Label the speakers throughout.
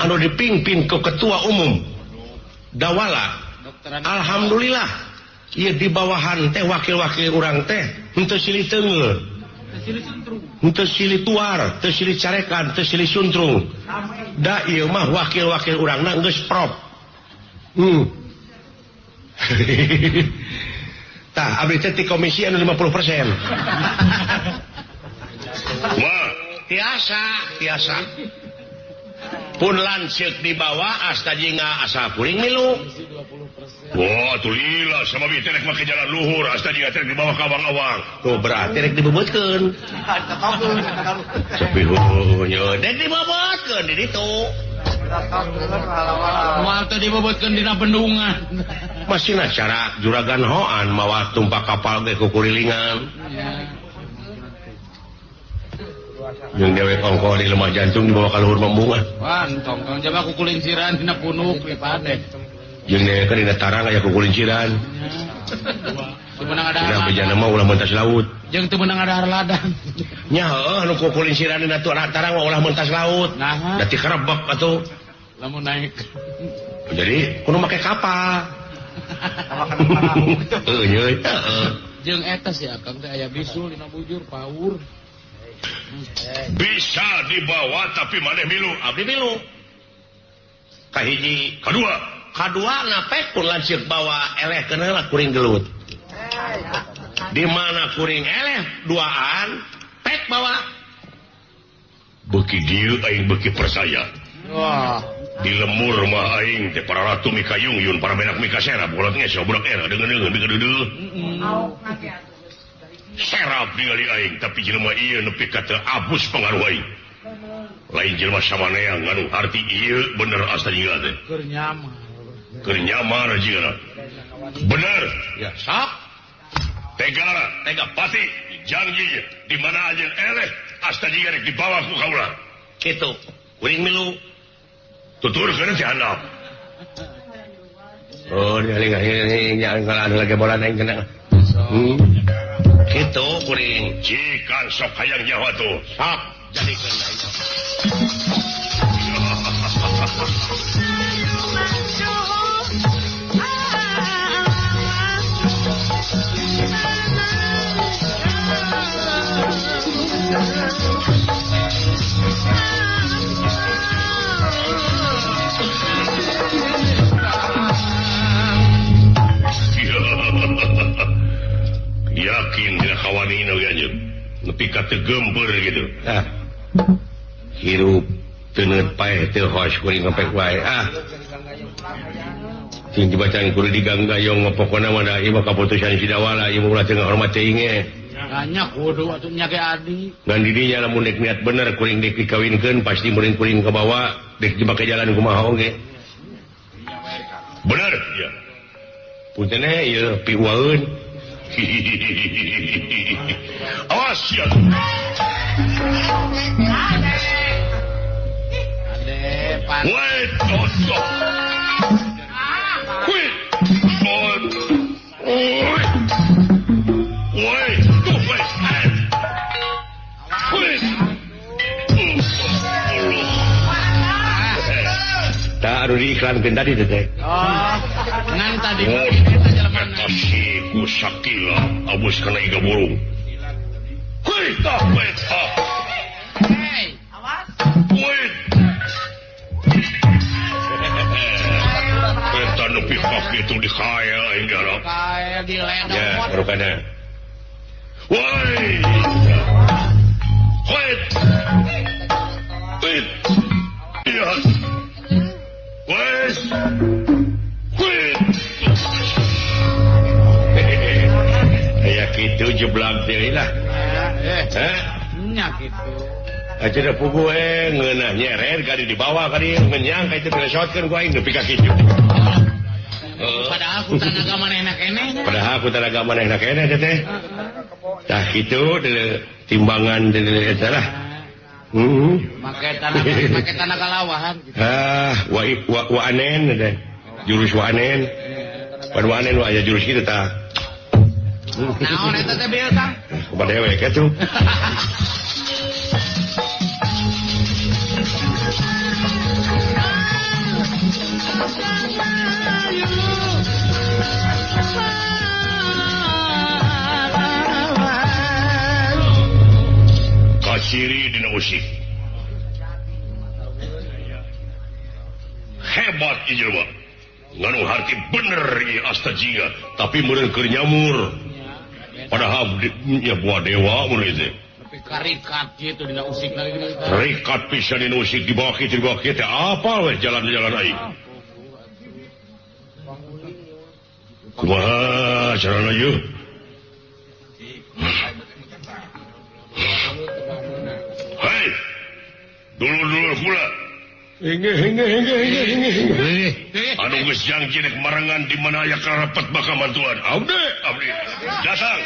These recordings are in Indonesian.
Speaker 1: anu dipimpin ke ketua umum Dawala. Alhamdulillah ieu di bawahan teh wakil-wakil urang teh henteu silih teungeur, henteu silih tuar, teu silih carekan, teu silih suntrung. Da ieu mah wakil-wakil urangna geus prop. Tah abdi teh ti komisi anu 50%. Wah, tiasa. Pun lanceuk di bawah asta jinga asa kuring milu. Wah, tuh lila sama bi terek make jalan luhur asta jinga terek di bawah kawang-awang. Tuh berarti rek dibebutkeun. Sepi hunyo, dek dibebutkeun di ditu. Moal teh dibebutkeun dina bendungan. Masina cara juragan hoan mawa tumpak kapal ge ku kurilingan. Yang dewek ongko di lemah jantung dibawa ka luhur membunga. Wantong coba kukulinciran dina punuk di pade. Yang dewek dina tarang aya kukulinciran. Teu meunang ada. Dina bejana mah ulah mentas laut. Jeung teu meunang ada ladang. Nya heuh anu kukulinciran dina tarang mah ulah mentas laut. Nah, da ti karebek atuh. Lamun naik. Jadi kudu make kapal. Heuh. Jeung eta si Akang teh aya bisul dina bujur paur. Bisa dibawa tapi maneh milu. Abdi milu. Kahiji, kadua napek pun lanceuk bawa eleh keneula kuring gelut. Di mana kuring eleh duaan pek bawa. Beuki dieu aing beuki percaya. Wah, di lemur mah aing teh para ratu mikayung yun para benak mikasera bolot ngeso budak era deungeun deugeudeuh. Serap ningali aing tapi jelema ieu nepi ka teu abus pengaruh aing. Lain jelema samanea nganu arti ieu bener asta jinga teh. Keur nyamar jinga. Bener. Ya, sak. Tega pati janji di mana aja eleh asta jinga rek dibawa ku kaula. Kitu. Kuring milu. Tuturkeun teh handap. Oh, dia nya ngalaan lagi bola aing kena. Gitu kuring cikan sok hayang nyawa tuh sok jadikeun aing. Yakin dengan kawanin aja nepi ka teu geumpeur gitu. Hirup teu neut paeh teu hoos kuring ngepek wae. Cing dibacaan kudu diganggayong pokona mah da ieu mah kaputusan si Dawala ieu ulah teu ngahormat teuing ge. Nya kudu atuh nya ge adi. Ngan di dinya lamun dek niat bener kuring dek dikawinkeun pasti meureun kuring kabawa dek dibake jalan kumaha oge. Bener ya. Punten ieu piuaeun. Awas ya. Wait, toto. Wait, wait, wait. Tak ada iklan tadi teh. Oh, ngan tadi. Kasihku sakila abus kena iga burung. Hei, tak, wait, Hei, awas. Wait. Kita nepi kaki itu di kaya ini harap. Kaya di ledang. Ya, baru kana. Wait. Wait. Wait. Iya. Wait. Kayak gitu jeblang deui lah. Nya kitu. Aja da pugu ngeunah nyeret kali dibawa kali ngenyang ka itu dilesotkeun ku aing nepi ka kitu. Padahal ku tanaga manehna keneh. Padahal ku tanaga manehna keneh teh. Tah kitu timbangan eta lah. Make tanaga lawahan gitu. Wa anen teh. Jurus wa anen. Padu anen aya jurus kitu tah. Naon eta teh bieu Kang? Kumadewe kitu. hebat ieu jelema. Nganu harti bener ieu Astajiga, tapi meureun keur nyamur. Padahal nya buah dewa mun ieu.
Speaker 2: Tapi karikat kitu dina usik lagi.
Speaker 1: Rikat pisan dina usik di bawah kitu teh apa we jalan-jalan aing. Kumaha carana ieu? Hai. Dulu pula. Hingga. Anu geus janji nek marangan di mana aya karapet bakal mantuan. Abdi. Datang.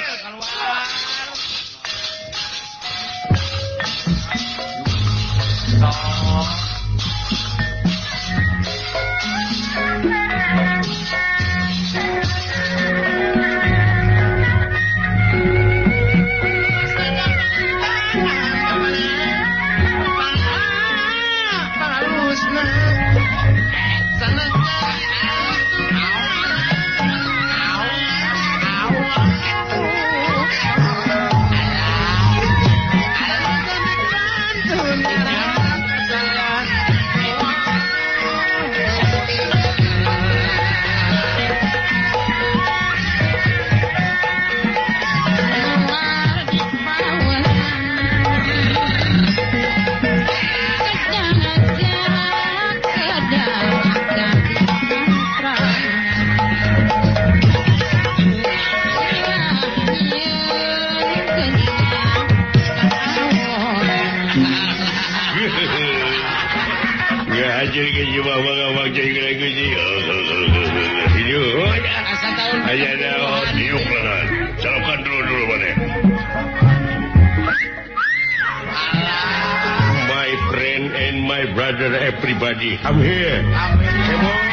Speaker 1: My friend and my brother, everybody, I'm here. Come on.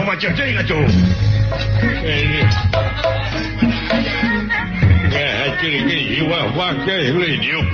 Speaker 1: Macam cai kacau. Ya, hasil ini wah ke diuk.